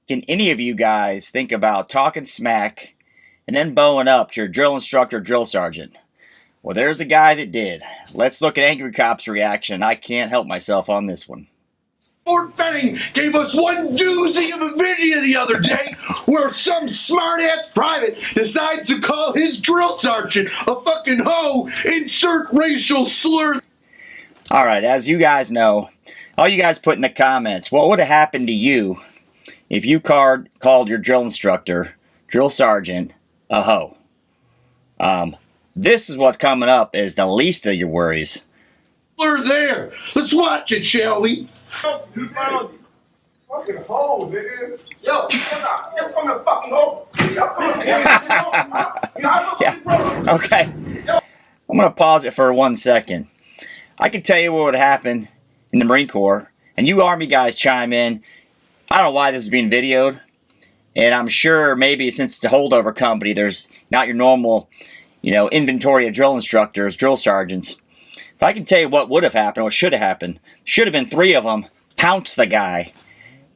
Can any of you guys think about talking smack and then bowing up to your drill instructor, drill sergeant? Well, there's a guy that did. Let's look at Angry Cop's reaction. I can't help myself on this one. Fort Benning gave us one doozy of a video the other day where some smart-ass private decides to call his drill sergeant a fucking hoe, insert racial slur. Alright, as you guys know, all you guys put in the comments, what would have happened to you if you called your drill instructor, drill sergeant, a hoe? This is what's coming up as the least of your worries. There. Let's watch it, shall we? You found it. Fucking hole, nigga. Yo, that's from the fucking hole. Yeah. Okay. I'm going to pause it for 1 second. I can tell you what would happen in the Marine Corps, and you Army guys chime in. I don't know why this is being videoed, and I'm sure maybe since it's a holdover company, there's not your normal, inventory of drill instructors, drill sergeants. But I can tell you what would have happened, what should have happened. Should have been 3 of them, pounce the guy,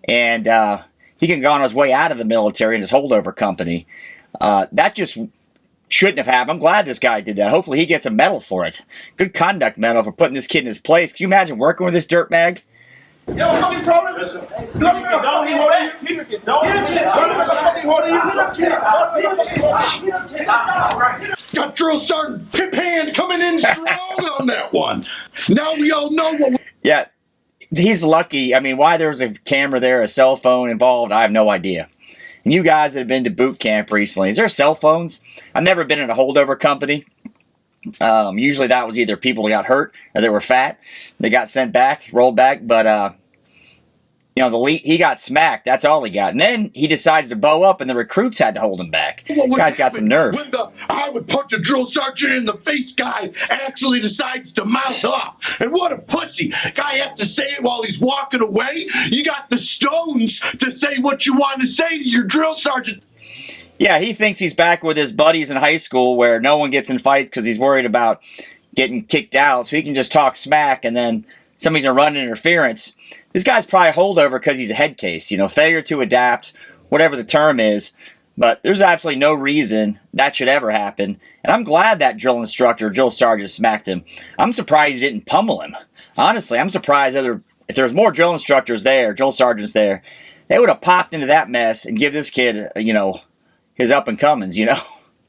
and he can go on his way out of the military in his holdover company. That just shouldn't have happened. I'm glad this guy did that. Hopefully he gets a medal for it. Good conduct medal for putting this kid in his place. Can you imagine working with this dirtbag? Yo, fucking Tony, listen. Got drill sergeant Pip Hand coming in strong on that one. Now we all know what. Yeah, he's lucky. I mean, why there was a camera there, a cell phone involved, I have no idea. And you guys that have been to boot camp recently, is there cell phones? I've never been in a holdover company. Usually that was either people that got hurt or they were fat. They got sent back, rolled back. But, he got smacked. That's all he got. And then he decides to bow up and the recruits had to hold him back. The guy's got some nerve. When the I would punch a drill sergeant in the face guy actually decides to mouth up. And what a pussy. Guy has to say it while he's walking away. You got the stones to say what you want to say to your drill sergeant. Yeah, he thinks he's back with his buddies in high school where no one gets in fights because he's worried about getting kicked out. So he can just talk smack and then somebody's going to run interference. This guy's probably a holdover because he's a head case. Failure to adapt, whatever the term is. But there's absolutely no reason that should ever happen. And I'm glad that drill instructor, drill sergeant smacked him. I'm surprised he didn't pummel him. Honestly, I'm surprised if there was more drill instructors there, drill sergeants there, they would have popped into that mess and give this kid, his up and comings,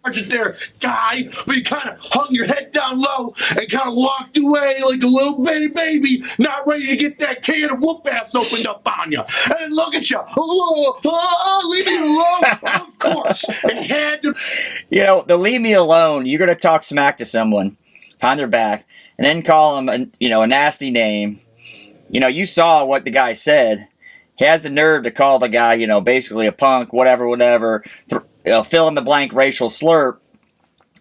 Sergeant there, guy, but you kind of hung your head down low and kind of walked away like a little baby, not ready to get that can of whoop ass opened up on you. And look at you. Leave me alone. Of course. It had to. The leave me alone, you're going to talk smack to someone behind their back and then call them, a nasty name. You saw what the guy said. He has the nerve to call the guy, basically a punk, whatever, fill in the blank racial slur.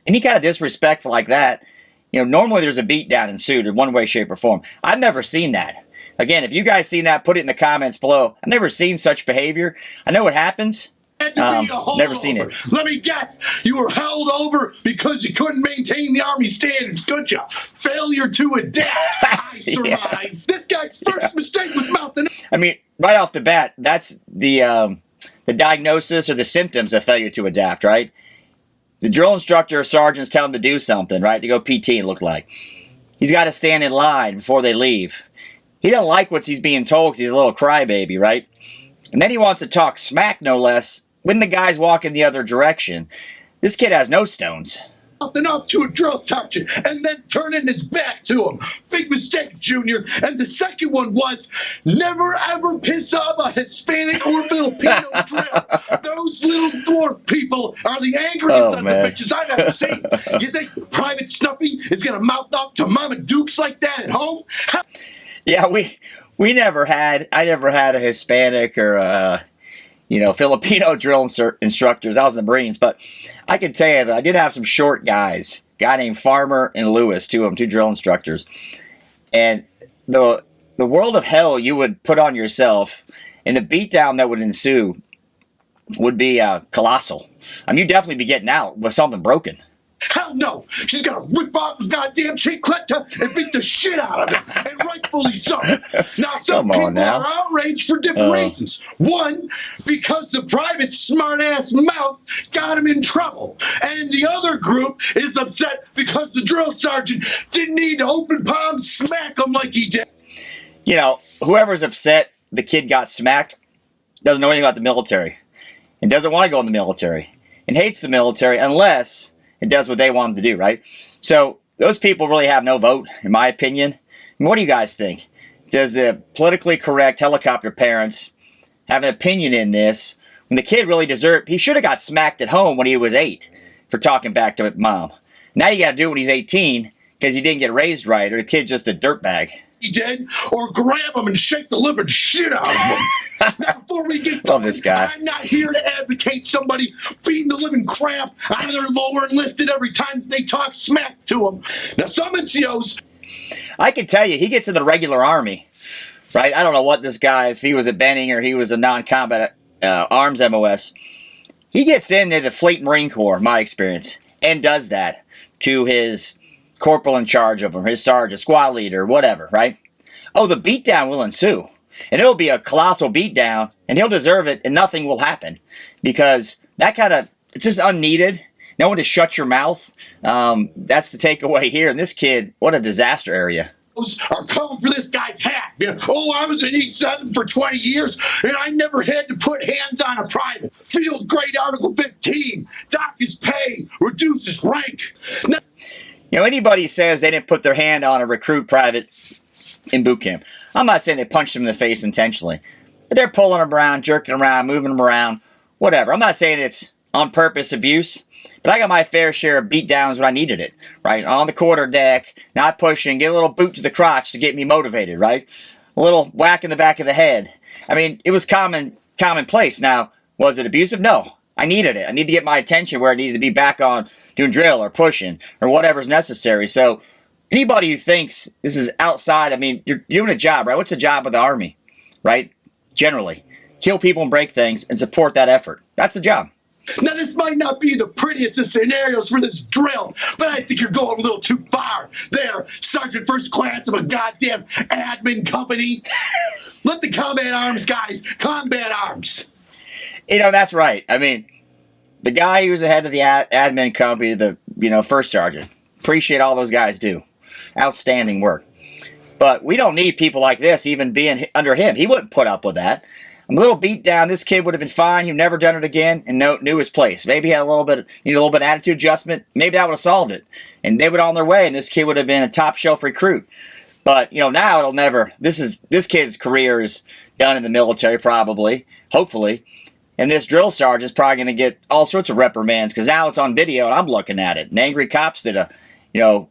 Any kind of disrespectful like that, normally there's a beatdown ensued in one way, shape, or form. I've never seen that. Again, if you guys seen that, put it in the comments below. I've never seen such behavior. I know what happens. Never seen it. Let me guess. You were held over because you couldn't maintain the Army standards, could you? Failure to adapt, I surmise. Yeah. This guy's first mistake was mouthing. I mean, right off the bat, that's the diagnosis or the symptoms of failure to adapt, right? The drill instructor or sergeants tell him to do something, right? To go PT, it looked like. He's got to stand in line before they leave. He doesn't like what he's being told because he's a little crybaby, right? And then he wants to talk smack, no less, when the guy's walking the other direction. This kid has no stones. Nothing up to a drill sergeant and then turning his back to him. Big mistake, Junior. And the second one was never ever piss off a Hispanic or Filipino drill. Those little dwarf people are the angriest sons of bitches I've ever seen. You think Private Snuffy is going to mouth off to Mama Dukes like that at home? Yeah, I never had a Hispanic or Filipino drill instructors. I was in the Marines, but I can tell you that I did have some short guys. A guy named Farmer and Lewis, two of them, two drill instructors. And the world of hell you would put on yourself and the beatdown that would ensue would be colossal. I mean, you'd definitely be getting out with something broken. Hell no! She's gonna rip off the goddamn chicletta and beat the shit out of him, and rightfully so. Now, some Come on people now. are outraged for different reasons. One, because the private smart-ass mouth got him in trouble, and the other group is upset because the drill sergeant didn't need to open palm smack him like he did. You know, whoever's upset the kid got smacked doesn't know anything about the military and doesn't want to go in the military and hates the military unless it does what they want them to do, right? So those people really have no vote, in my opinion. And what do you guys think? Does the politically correct helicopter parents have an opinion in this when the kid really deserved? He should have got smacked at home when he was 8 for talking back to mom. Now you got to do it when he's 18 because he didn't get raised right, or the kid's just a dirtbag. He did, or grab him and shake the living shit out of him. Now, before we get Love this guy. I'm not here to advocate somebody beating the living crap out of their lower enlisted every time they talk smack to them. Now, some NCOs, I can tell you, he gets in the regular army, right? I don't know what this guy is, if he was a Benning or he was a non-combat arms MOS. He gets into the Fleet Marine Corps, my experience, and does that to his corporal in charge of him, his sergeant, squad leader, whatever, right? Oh, the beatdown will ensue. And it'll be a colossal beatdown, and he'll deserve it, and nothing will happen. Because that kind of, it's just unneeded. No one to shut your mouth. That's the takeaway here. And this kid, what a disaster area. are coming for this guy's hat. Yeah. Oh, I was in E7 for 20 years, and I never had to put hands on a private. Field grade Article 15. Dock his pay. Reduce his rank. Now, you know, anybody says they didn't put their hand on a recruit private in boot camp, I'm not saying they punched him in the face intentionally. But they're pulling him around, jerking him around, moving him around, whatever. I'm not saying it's on purpose abuse, but I got my fair share of beat downs when I needed it, right? On the quarter deck, not pushing, get a little boot to the crotch to get me motivated, right? A little whack in the back of the head. I mean, it was commonplace. Now, was it abusive? No. I needed it. I need to get my attention where I needed to be back on doing drill or pushing or whatever's necessary. So anybody who thinks this is outside, I mean, you're doing a job, right? What's the job of the Army, right? Generally, kill people and break things and support that effort. That's the job. Now, this might not be the prettiest of scenarios for this drill, but I think you're going a little too far there, Sergeant First Class of a goddamn admin company. Let the combat arms guys combat arms. You know, that's right. I mean, the guy who was the head of the admin company, the first sergeant, appreciate all those guys do. Outstanding work. But we don't need people like this even being under him. He wouldn't put up with that. A little beat down, this kid would have been fine. He'd never done it again and knew his place. Maybe he had a little bit of attitude adjustment. Maybe that would have solved it. And they would on their way, and this kid would have been a top shelf recruit. But now it'll never. This kid's career is done in the military, probably, hopefully. And this drill sergeant's probably going to get all sorts of reprimands because now it's on video and I'm looking at it. And angry cops did a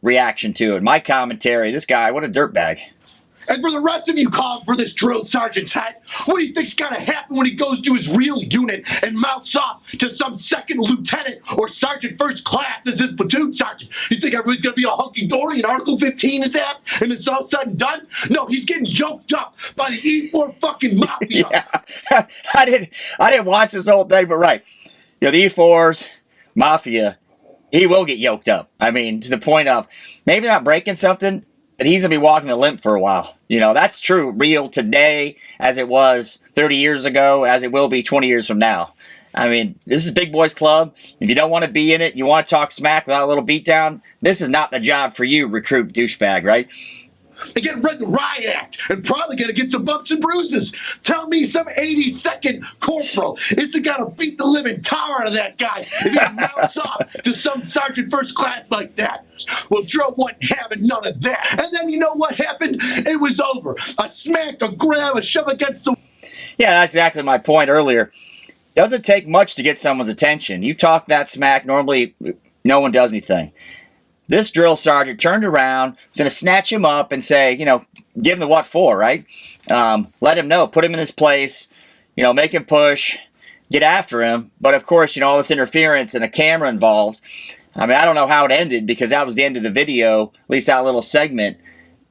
reaction to it. My commentary, this guy, what a dirtbag. And for the rest of you calling for this drill sergeant's hat, what do you think's gonna happen when he goes to his real unit and mouths off to some second lieutenant or sergeant first class as his platoon sergeant? You think everybody's gonna be all hunky-dory and Article 15 his ass and it's all said and done? No, he's getting yoked up by the E4 fucking mafia. Yeah. I didn't watch this whole thing, but right. The E4's mafia, he will get yoked up. I mean, to the point of maybe not breaking something, but he's going to be walking the limp for a while. That's true, real today as it was 30 years ago, as it will be 20 years from now. I mean, this is Big Boys Club. If you don't want to be in it, you want to talk smack without a little beatdown, this is not the job for you, recruit douchebag, right? And get read the Riot Act and probably gonna get some bumps and bruises. Tell me some 82nd corporal isn't gonna beat the living tar out of that guy if he mounts off to some sergeant first class like that. Well, drill wasn't having none of that. And then you know what happened? It was over. A smack, a grab, a shove against the... Yeah, that's exactly my point earlier. Doesn't take much to get someone's attention. You talk that smack, normally no one does anything. This drill sergeant turned around, was going to snatch him up and say, give him the what for, right? Let him know, put him in his place, make him push, get after him. But of course, all this interference and a camera involved. I mean, I don't know how it ended because that was the end of the video, at least that little segment.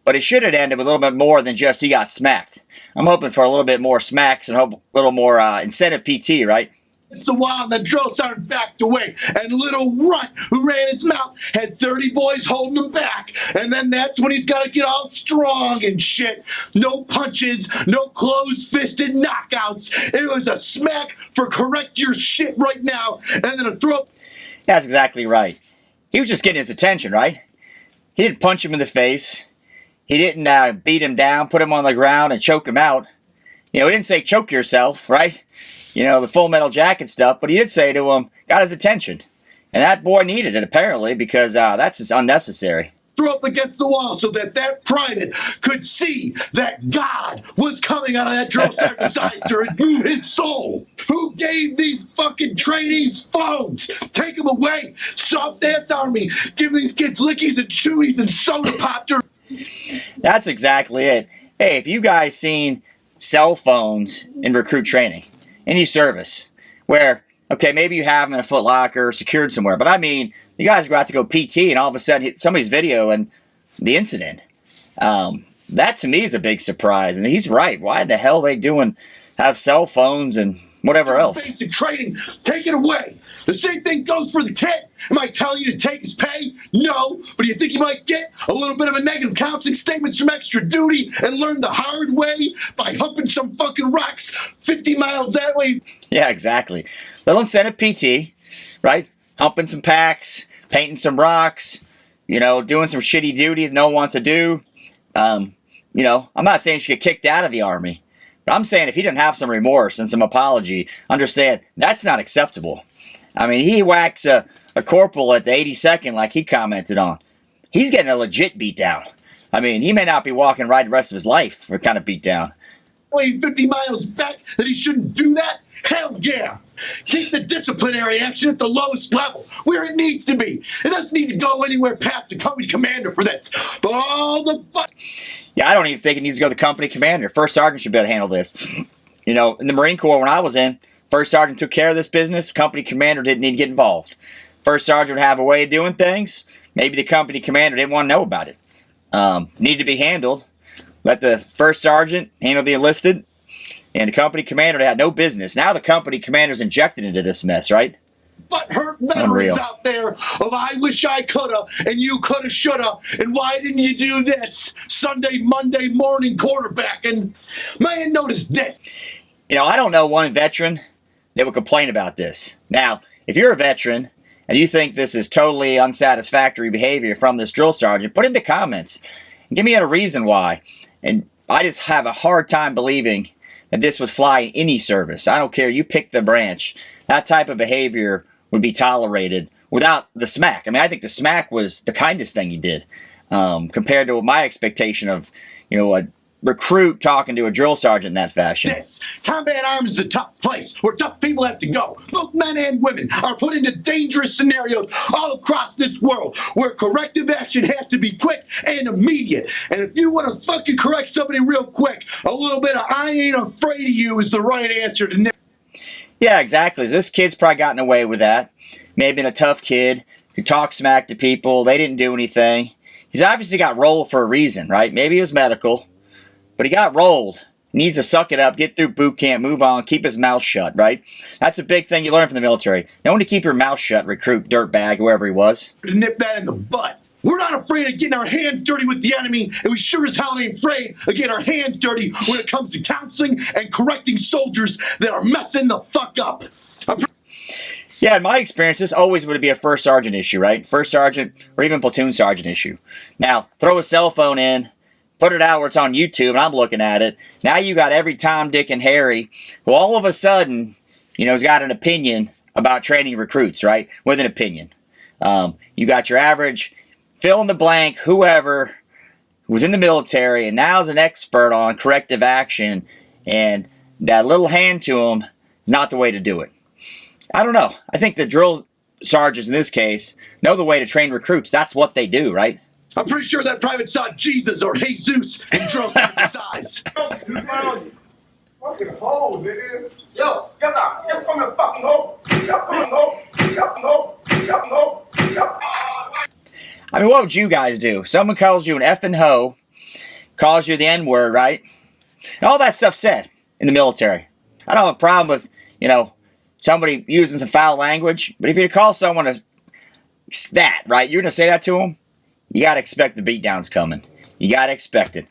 But it should have ended with a little bit more than just he got smacked. I'm hoping for a little bit more smacks and hope a little more incentive PT, right? It's the wall, the drill sergeant backed away, and little runt who ran his mouth had 30 boys holding him back. And then that's when he's got to get all strong and shit. No punches, no closed-fisted knockouts. It was a smack for correct your shit right now, and then a throw. That's exactly right. He was just getting his attention, right? He didn't punch him in the face. He didn't beat him down, put him on the ground, and choke him out. You know, he didn't say choke yourself, right? You know, the Full Metal Jacket stuff, but he did say to him, got his attention. And that boy needed it, apparently, because that's just unnecessary. Throw up against the wall so that private could see that God was coming out of that drill sergeant's eyes to remove his soul. Who gave these fucking trainees phones? Take them away. Soft Dance Army. Give these kids lickies and chewies and soda pop. That's exactly it. Hey, if you guys seen cell phones in recruit training, any service, where, okay, maybe you have them in a Foot Locker or secured somewhere, but I mean, you guys go out to go PT and all of a sudden somebody's video and the incident. That to me is a big surprise, and he's right. Why the hell are they have cell phones and whatever else? Basic training, take it away. The same thing goes for the kid. Am I telling you to take his pay? No. But do you think he might get a little bit of a negative counseling statement from extra duty and learn the hard way by humping some fucking rocks 50 miles that way? Yeah, exactly. Little incentive PT, right? Humping some packs, painting some rocks, you know, doing some shitty duty that no one wants to do. You know, I'm not saying you should get kicked out of the Army. But I'm saying if he didn't have some remorse and some apology, understand that's not acceptable. I mean, he whacks a corporal at the 82nd like he commented on. He's getting a legit beat down. I mean, he may not be walking right the rest of his life for kind of beat down. 50 miles back that he shouldn't do that? Hell yeah! Keep the disciplinary action at the lowest level, where it needs to be. It doesn't need to go anywhere past the company commander for this. But all the... Yeah, I don't even think it needs to go to the company commander. First sergeant should be able to handle this. You know, in the Marine Corps when I was in, first sergeant took care of this business. Company commander didn't need to get involved. First sergeant would have a way of doing things. Maybe the company commander didn't want to know about it. Needed to be handled. Let the first sergeant handle the enlisted. And the company commander had no business. Now the company commander's injected into this mess, right? But hurt memories out there of I wish I coulda and you coulda shoulda and why didn't you do this Sunday, Monday morning quarterbacking. Man, notice this. You know, I don't know one veteran that would complain about this. Now, if you're a veteran and you think this is totally unsatisfactory behavior from this drill sergeant, put in the comments and give me a reason why. And I just have a hard time believing that this would fly in any service. I don't care. You pick the branch. That type of behavior would be tolerated without the smack. I mean, I think the smack was the kindest thing he did compared to my expectation of, you know, a recruit talking to a drill sergeant in that fashion. This combat arms is a tough place where tough people have to go. Both men and women are put into dangerous scenarios all across this world where corrective action has to be quick and immediate. And if you want to fucking correct somebody real quick, a little bit of I ain't afraid of you is the right answer to. Yeah, exactly. This kid's probably gotten away with that. May have been a tough kid, could talk smack to people, they didn't do anything. He's obviously got rolled for a reason, right? Maybe it was medical, but he got rolled. He needs to suck it up, get through boot camp, move on, keep his mouth shut, right? That's a big thing you learn from the military. Know when to keep your mouth shut, recruit, dirtbag, whoever he was. To nip that in the butt. We're not afraid of getting our hands dirty with the enemy, and we sure as hell ain't afraid of getting our hands dirty when it comes to counseling and correcting soldiers that are messing the fuck up. Yeah, in my experience, this always would be a first sergeant issue, right? First sergeant or even platoon sergeant issue. Now, throw a cell phone in, put it out where it's on YouTube, and I'm looking at it. Now you got every Tom, Dick, and Harry who all of a sudden, you know, has got an opinion about training recruits, right? With an opinion. You got your average fill in the blank, whoever was in the military and now is an expert on corrective action, and that little hand to him is not the way to do it. I don't know. I think the drill sergeants in this case know the way to train recruits. That's what they do, right? I'm pretty sure that private saw Jesus or Jesus in drill sergeant's eyes. Fucking hole, nigga. Yo, y'all coming fucking hole. Y'all coming hole. Y'all coming hole. Y'all coming hole. Y'all. I mean, what would you guys do? Someone calls you an effing hoe, calls you the N-word, right? And all that stuff said in the military. I don't have a problem with, you know, somebody using some foul language. But if you call someone that, right, you're going to say that to them, you got to expect the beatdown's coming. You got to expect it.